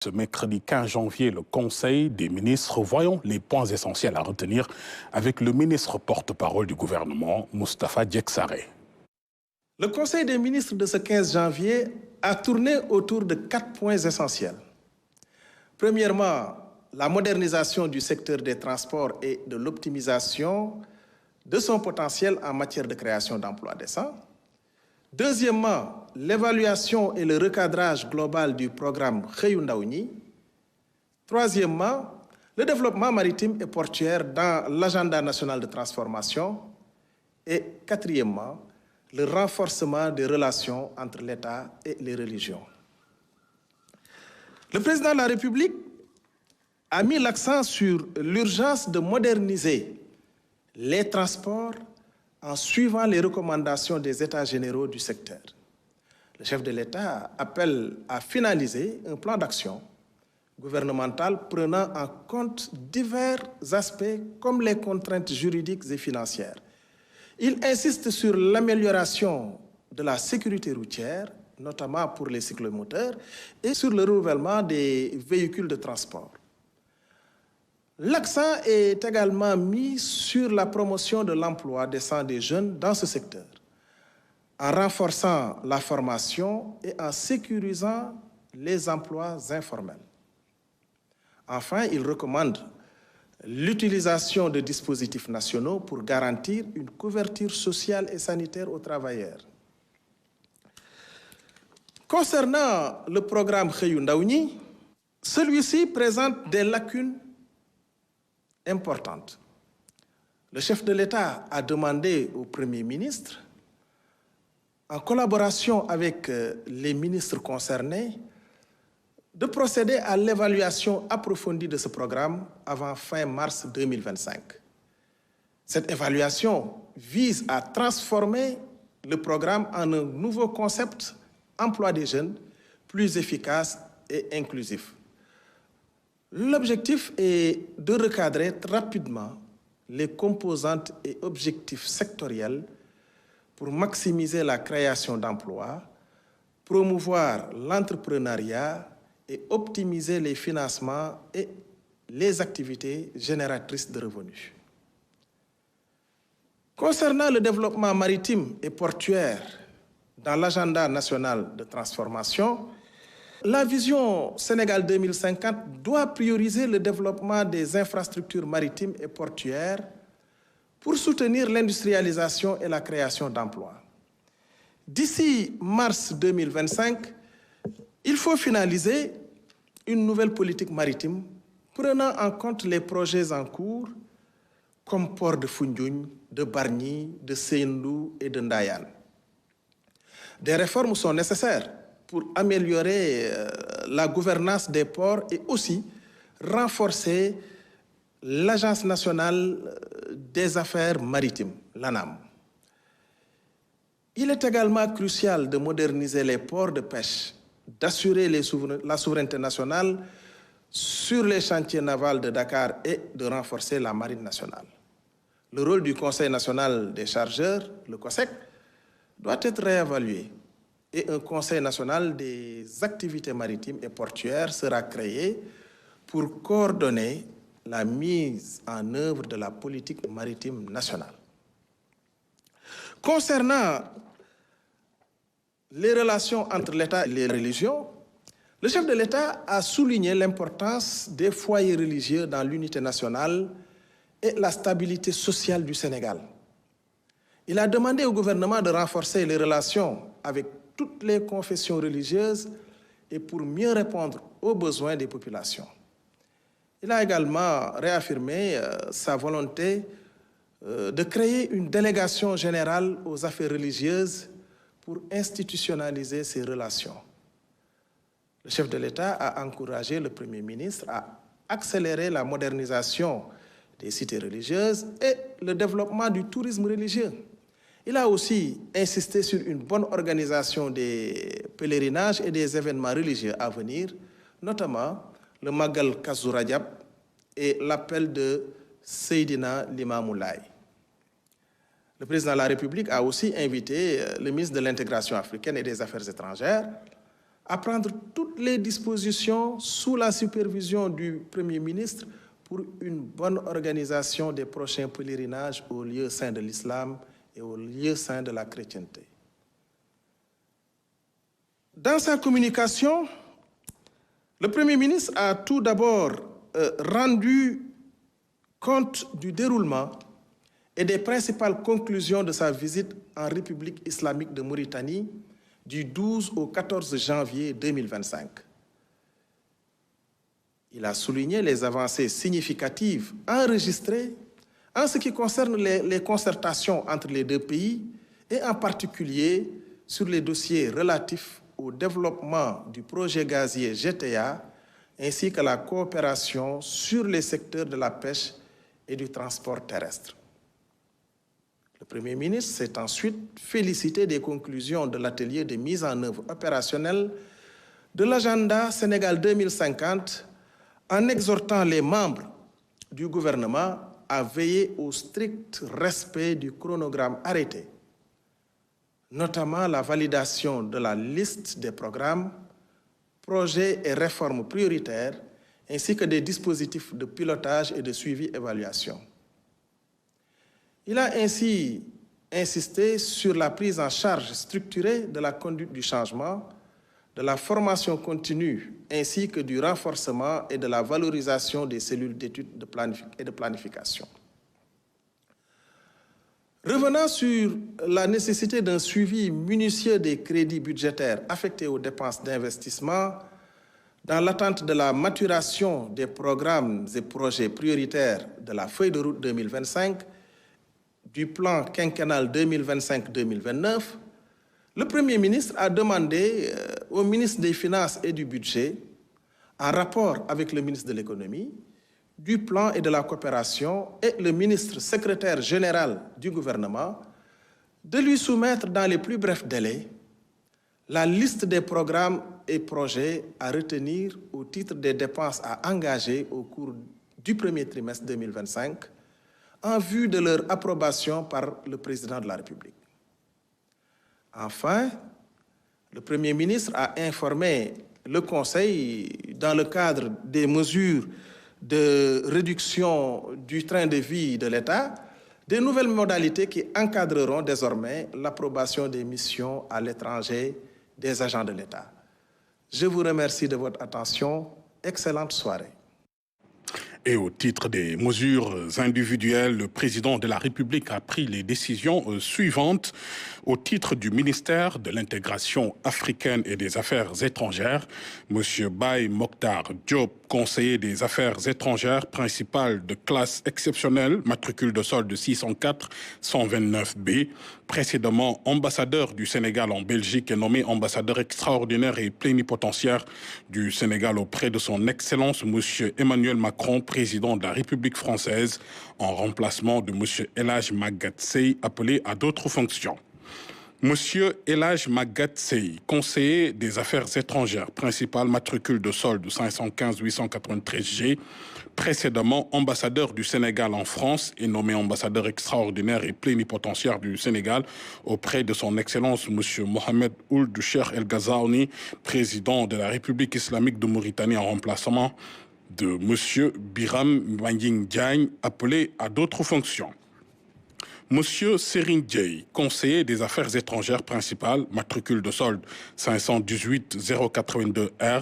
Ce mercredi 15 janvier, le Conseil des ministres, voyons les points essentiels à retenir avec le ministre porte-parole du gouvernement, Moustapha Diacksaré. Le Conseil des ministres de ce 15 janvier a tourné autour de 4 points essentiels. Premièrement, la modernisation du secteur des transports et de l'optimisation de son potentiel en matière de création d'emplois décents. Deuxièmement, l'évaluation et le recadrage global du programme Xëyu Ndaw ñi. Troisièmement, le développement maritime et portuaire dans l'agenda national de transformation. Et quatrièmement, le renforcement des relations entre l'État et les religions. Le président de la République a mis l'accent sur l'urgence de moderniser les transports en suivant les recommandations des États généraux du secteur. Le chef de l'État appelle à finaliser un plan d'action gouvernemental prenant en compte divers aspects comme les contraintes juridiques et financières. Il insiste sur l'amélioration de la sécurité routière, notamment pour les cyclomoteurs, et sur le renouvellement des véhicules de transport. L'accent est également mis sur la promotion de l'emploi décent des jeunes dans ce secteur, en renforçant la formation et en sécurisant les emplois informels. Enfin, il recommande l'utilisation de dispositifs nationaux pour garantir une couverture sociale et sanitaire aux travailleurs. Concernant le programme Xëyu Ndaw ñi, celui-ci présente des lacunes importantes. Le chef de l'État a demandé au Premier ministre, en collaboration avec les ministres concernés, de procéder à l'évaluation approfondie de ce programme avant fin mars 2025. Cette évaluation vise à transformer le programme en un nouveau concept emploi des jeunes plus efficace et inclusif. L'objectif est de recadrer rapidement les composantes et objectifs sectoriels pour maximiser la création d'emplois, promouvoir l'entrepreneuriat et optimiser les financements et les activités génératrices de revenus. Concernant le développement maritime et portuaire dans l'agenda national de transformation, la vision Sénégal 2050 doit prioriser le développement des infrastructures maritimes et portuaires pour soutenir l'industrialisation et la création d'emplois. D'ici mars 2025, il faut finaliser une nouvelle politique maritime prenant en compte les projets en cours comme Port de Foundiougne, de Bargny, de Sendou et de Ndayane. Des réformes sont nécessaires pour améliorer la gouvernance des ports et aussi renforcer l'Agence nationale des affaires maritimes, l'ANAM. Il est également crucial de moderniser les ports de pêche, d'assurer la souveraineté nationale sur les chantiers navals de Dakar et de renforcer la marine nationale. Le rôle du Conseil national des chargeurs, le COSEC, doit être réévalué et un Conseil national des activités maritimes et portuaires sera créé pour coordonner la mise en œuvre de la politique maritime nationale. Concernant les relations entre l'État et les religions, le chef de l'État a souligné l'importance des foyers religieux dans l'unité nationale et la stabilité sociale du Sénégal. Il a demandé au gouvernement de renforcer les relations avec toutes les confessions religieuses et pour mieux répondre aux besoins des populations. Il a également réaffirmé sa volonté de créer une délégation générale aux affaires religieuses pour institutionnaliser ces relations. Le chef de l'État a encouragé le Premier ministre à accélérer la modernisation des cités religieuses et le développement du tourisme religieux. Il a aussi insisté sur une bonne organisation des pèlerinages et des événements religieux à venir, notamment le Magal Kazu Rajab et l'appel de Seydina Limamou Laye. Le président de la République a aussi invité le ministre de l'Intégration africaine et des Affaires étrangères à prendre toutes les dispositions sous la supervision du Premier ministre pour une bonne organisation des prochains pèlerinages aux lieux saints de l'islam et aux lieux saints de la chrétienté. Dans sa communication, le Premier ministre a tout d'abord rendu compte du déroulement et des principales conclusions de sa visite en République islamique de Mauritanie du 12 au 14 janvier 2025. Il a souligné les avancées significatives enregistrées en ce qui concerne les concertations entre les deux pays et en particulier sur les dossiers relatifs au développement du projet gazier GTA ainsi que la coopération sur les secteurs de la pêche et du transport terrestre. Le Premier ministre s'est ensuite félicité des conclusions de l'atelier de mise en œuvre opérationnelle de l'agenda Sénégal 2050 en exhortant les membres du gouvernement à veiller au strict respect du chronogramme arrêté, notamment la validation de la liste des programmes, projets et réformes prioritaires, ainsi que des dispositifs de pilotage et de suivi-évaluation. Il a ainsi insisté sur la prise en charge structurée de la conduite du changement, de la formation continue, ainsi que du renforcement et de la valorisation des cellules d'études et de planification. Revenant sur la nécessité d'un suivi minutieux des crédits budgétaires affectés aux dépenses d'investissement, dans l'attente de la maturation des programmes et projets prioritaires de la feuille de route 2025, du plan quinquennal 2025-2029, le Premier ministre a demandé au ministre des Finances et du Budget, en rapport avec le ministre de l'Économie, du Plan et de la Coopération et le ministre secrétaire général du gouvernement, de lui soumettre dans les plus brefs délais la liste des programmes et projets à retenir au titre des dépenses à engager au cours du premier trimestre 2025 en vue de leur approbation par le président de la République. Enfin, le Premier ministre a informé le Conseil dans le cadre des mesures de réduction du train de vie de l'État, des nouvelles modalités qui encadreront désormais l'approbation des missions à l'étranger des agents de l'État. Je vous remercie de votre attention. Excellente soirée. Et au titre des mesures individuelles, le président de la République a pris les décisions suivantes. Au titre du ministère de l'Intégration africaine et des Affaires étrangères, M. Baye Mokhtar Diop, conseiller des Affaires étrangères, principal de classe exceptionnelle, matricule de solde 604-129B, précédemment ambassadeur du Sénégal en Belgique et nommé ambassadeur extraordinaire et plénipotentiaire du Sénégal auprès de son Excellence M. Emmanuel Macron, président de la République française, en remplacement de M. El Hadj Magatte Seye, appelé à d'autres fonctions. Monsieur El Hadj Magatte Seye, conseiller des Affaires étrangères, principal matricule de solde 515-893G, précédemment ambassadeur du Sénégal en France et nommé ambassadeur extraordinaire et plénipotentiaire du Sénégal auprès de son Excellence Monsieur Mohamed Ould Cheikh El Ghazouani, président de la République islamique de Mauritanie en remplacement de Monsieur Biram Mbagnick Diagne, appelé à d'autres fonctions. Monsieur Serigne Dieye, conseiller des Affaires étrangères principales, matricule de solde 518-082R,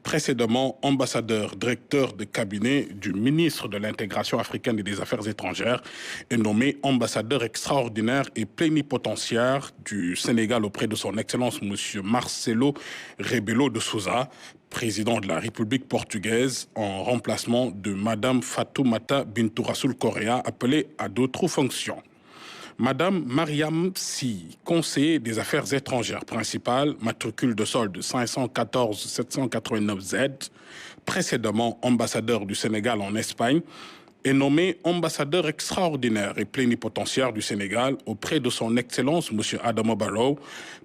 précédemment ambassadeur, directeur de cabinet du ministre de l'Intégration africaine et des Affaires étrangères, et nommé ambassadeur extraordinaire et plénipotentiaire du Sénégal auprès de son Excellence Monsieur Marcelo Rebelo de Sousa, président de la République portugaise, en remplacement de Madame Fatoumata Bintou Rassoul Correa, appelée à d'autres fonctions. Madame Mariam Sy, conseiller des Affaires étrangères principales, matricule de solde 514-789Z, précédemment ambassadeur du Sénégal en Espagne, est nommé ambassadeur extraordinaire et plénipotentiaire du Sénégal auprès de son Excellence M. Adama Barrow,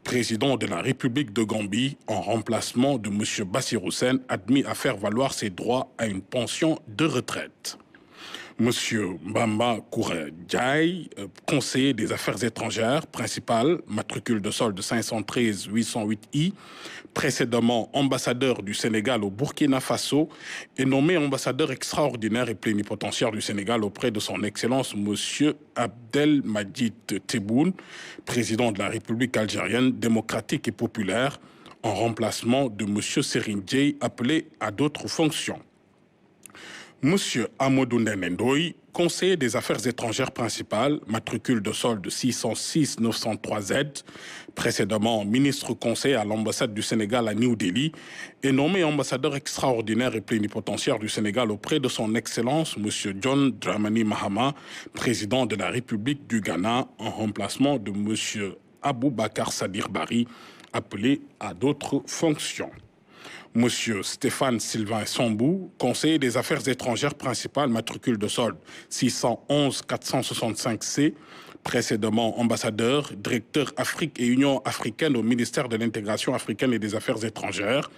président de la République de Gambie, en remplacement de M. Bassirou Sène, admis à faire valoir ses droits à une pension de retraite. Monsieur Mbamba Koura-Diaye, conseiller des affaires étrangères, principal, matricule de solde 513 808I, précédemment ambassadeur du Sénégal au Burkina Faso, est nommé ambassadeur extraordinaire et plénipotentiaire du Sénégal auprès de son Excellence Monsieur Abdelmadjid Tebboune, président de la République algérienne démocratique et populaire, en remplacement de Monsieur Serigne Dieye, appelé à d'autres fonctions. Monsieur Amadou Nenendoy, conseiller des affaires étrangères principales, matricule de solde 606 903Z, précédemment ministre conseiller à l'ambassade du Sénégal à New Delhi, est nommé ambassadeur extraordinaire et plénipotentiaire du Sénégal auprès de son Excellence Monsieur John Dramani Mahama, président de la République du Ghana, en remplacement de Monsieur Aboubakar Sadir Bari, appelé à d'autres fonctions. Monsieur Stéphane Sylvain Sambou, conseiller des affaires étrangères principales, matricule de solde 611 465C, précédemment ambassadeur, directeur Afrique et Union africaine au ministère de l'intégration africaine et des affaires étrangères,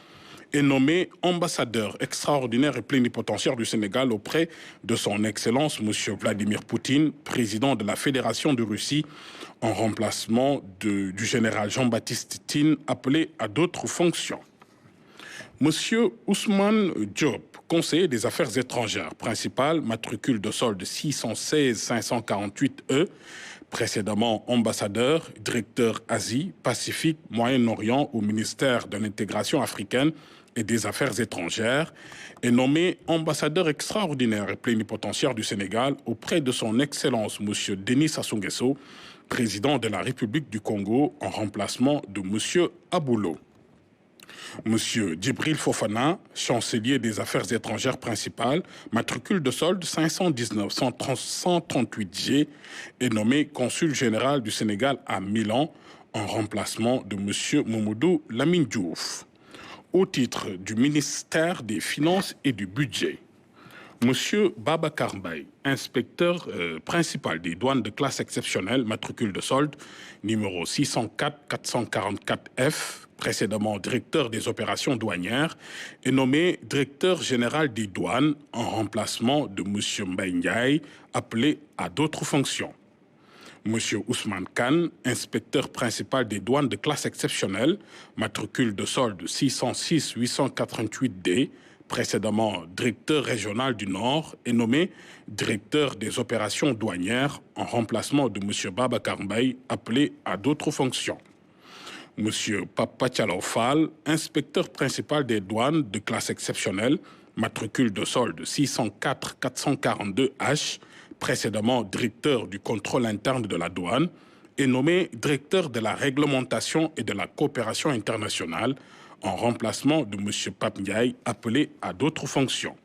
est nommé ambassadeur extraordinaire et plénipotentiaire du Sénégal auprès de son Excellence Monsieur Vladimir Poutine, président de la Fédération de Russie, en remplacement du général Jean-Baptiste Tine, appelé à d'autres fonctions. Monsieur Ousmane Diop, conseiller des affaires étrangères, principal, matricule de solde 616 548E, précédemment ambassadeur, directeur Asie, Pacifique, Moyen-Orient au ministère de l'intégration africaine et des affaires étrangères, est nommé ambassadeur extraordinaire et plénipotentiaire du Sénégal auprès de son Excellence Monsieur Denis Sassou Nguesso, président de la République du Congo, en remplacement de Monsieur Aboulo. Monsieur Djibril Fofana, chancelier des affaires étrangères principales, matricule de solde 519 138G, est nommé consul général du Sénégal à Milan, en remplacement de Monsieur Mamadou Lamine Diouf. Au titre du ministère des Finances et du Budget, Monsieur Babacar Mbaye, inspecteur principal des douanes de classe exceptionnelle, matricule de solde numéro 604 444F, précédemment directeur des opérations douanières, est nommé directeur général des douanes en remplacement de Monsieur Mbaye Ndiaye, appelé à d'autres fonctions. Monsieur Ousmane Kane, inspecteur principal des douanes de classe exceptionnelle, matricule de solde 606 888D, précédemment directeur régional du Nord, est nommé directeur des opérations douanières en remplacement de M. Babacar Mbaye, appelé à d'autres fonctions. M. Papa Fall, inspecteur principal des douanes de classe exceptionnelle, matricule de solde 604 442H, précédemment directeur du contrôle interne de la douane, est nommé directeur de la réglementation et de la coopération internationale, en remplacement de M. Pape Ndiaye, appelé à d'autres fonctions.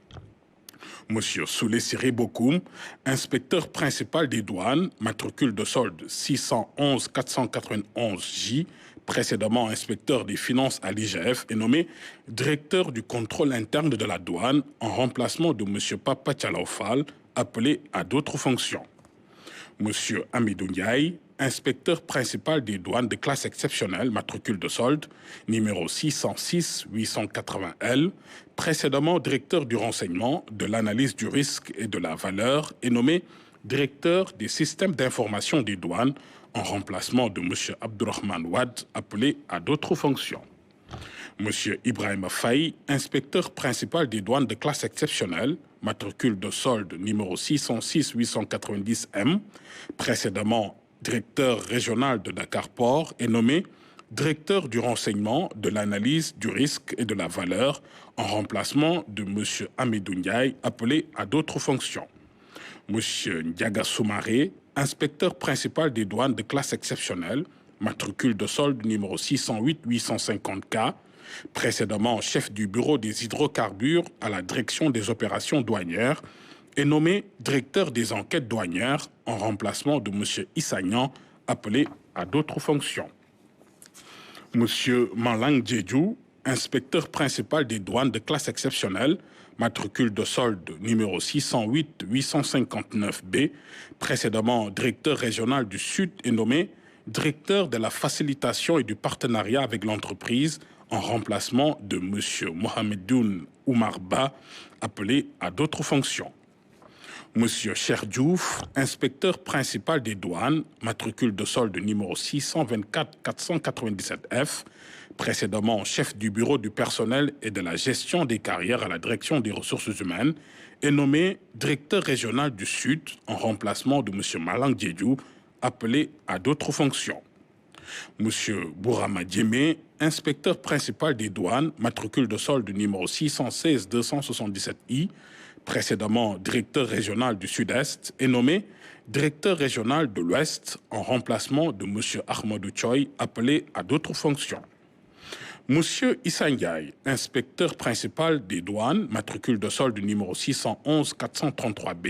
M. Soulé Siré Bokoum, inspecteur principal des douanes, matricule de solde 611 491J, précédemment inspecteur des finances à l'IGF, est nommé directeur du contrôle interne de la douane, en remplacement de M. Papa Fall, appelé à d'autres fonctions. M. Amidou Ndiaye, inspecteur principal des douanes de classe exceptionnelle, matricule de solde, numéro 606 880L, précédemment directeur du renseignement, de l'analyse du risque et de la valeur, est nommé directeur des systèmes d'information des douanes, en remplacement de M. Abdourahmane Wad, appelé à d'autres fonctions. M. Ibrahim Faye, inspecteur principal des douanes de classe exceptionnelle, matricule de solde numéro 606 890M, précédemment directeur régional de Dakar Port, est nommé directeur du renseignement, de l'analyse du risque et de la valeur, en remplacement de M. Amidou Ndiaye, appelé à d'autres fonctions. M. Ndiaga Soumaré, inspecteur principal des douanes de classe exceptionnelle, matricule de solde numéro 608 850K, précédemment chef du bureau des hydrocarbures à la direction des opérations douanières, est nommé directeur des enquêtes douanières en remplacement de M. Issagnan, appelé à d'autres fonctions. M. Malang Djedjou, inspecteur principal des douanes de classe exceptionnelle, matricule de solde numéro 608 859B, précédemment directeur régional du Sud, est nommé directeur de la facilitation et du partenariat avec l'entreprise en remplacement de M. Mohamedoun Oumarba, appelé à d'autres fonctions. Monsieur Cheikh Diouf, inspecteur principal des douanes, matricule de solde numéro 624 497 F, précédemment chef du bureau du personnel et de la gestion des carrières à la direction des ressources humaines, est nommé directeur régional du Sud en remplacement de monsieur Malang Diédiou, appelé à d'autres fonctions. Monsieur Bourama Diémé, inspecteur principal des douanes, matricule de solde numéro 616 277 I, précédemment directeur régional du Sud-Est, est nommé directeur régional de l'Ouest en remplacement de M. Ahmadou Choy, appelé à d'autres fonctions. M. Issa Ndiaye, inspecteur principal des douanes, matricule de solde numéro 611 433 B,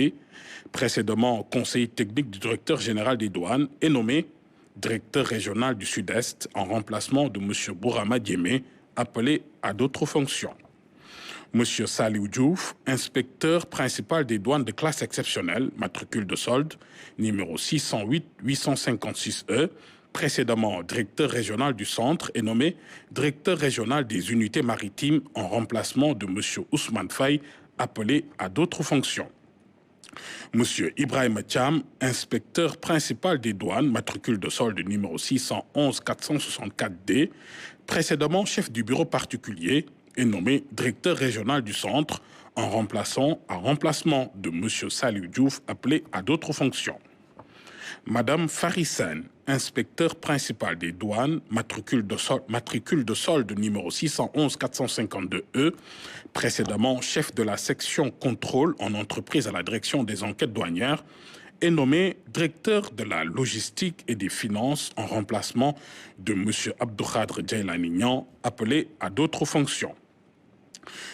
précédemment conseiller technique du directeur général des douanes, est nommé directeur régional du Sud-Est en remplacement de M. Bourama Diémé, appelé à d'autres fonctions. M. Saliou Diouf, inspecteur principal des douanes de classe exceptionnelle, matricule de solde, numéro 608 856 E, précédemment directeur régional du centre, est nommé directeur régional des unités maritimes en remplacement de M. Ousmane Faye, appelé à d'autres fonctions. M. Ibrahim Thiam, inspecteur principal des douanes, matricule de solde numéro 611 464 D, précédemment chef du bureau particulier, est nommé directeur régional du centre en remplacement de M. Saliou Diouf, appelé à d'autres fonctions. Madame Farisen, inspecteur principal des douanes, matricule de solde numéro 611 452 E, précédemment chef de la section contrôle en entreprise à la direction des enquêtes douanières, est nommé directeur de la logistique et des finances en remplacement de M. Abdoukhadre Djaïlanignan, appelé à d'autres fonctions.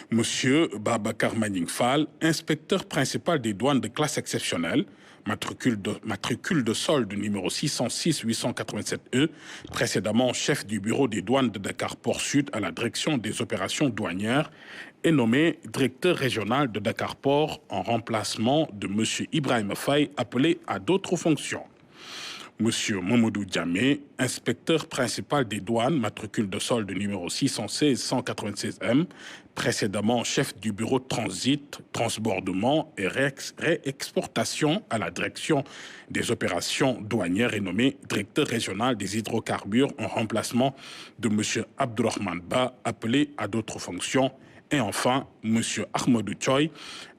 Monsieur Babacar Manning Fall, inspecteur principal des douanes de classe exceptionnelle, matricule de solde numéro 606 887 E, précédemment chef du bureau des douanes de Dakar Port Sud à la direction des opérations douanières, est nommé directeur régional de Dakar Port en remplacement de M. Ibrahim Faye, appelé à d'autres fonctions. Monsieur Mamadou Diamé, inspecteur principal des douanes, matricule de solde numéro 616 196 M, précédemment chef du bureau de transit, transbordement et réexportation à la direction des opérations douanières, est nommé directeur régional des hydrocarbures en remplacement de M. Abdourahmane Ba, appelé à d'autres fonctions. Et enfin, M. Ahmadou Choy,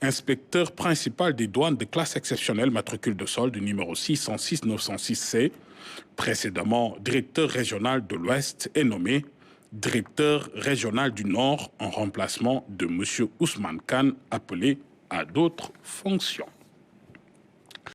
inspecteur principal des douanes de classe exceptionnelle, matricule de solde numéro 606 906 C, précédemment directeur régional de l'Ouest, est nommé directeur régional du Nord en remplacement de M. Ousmane Khan, appelé à d'autres fonctions.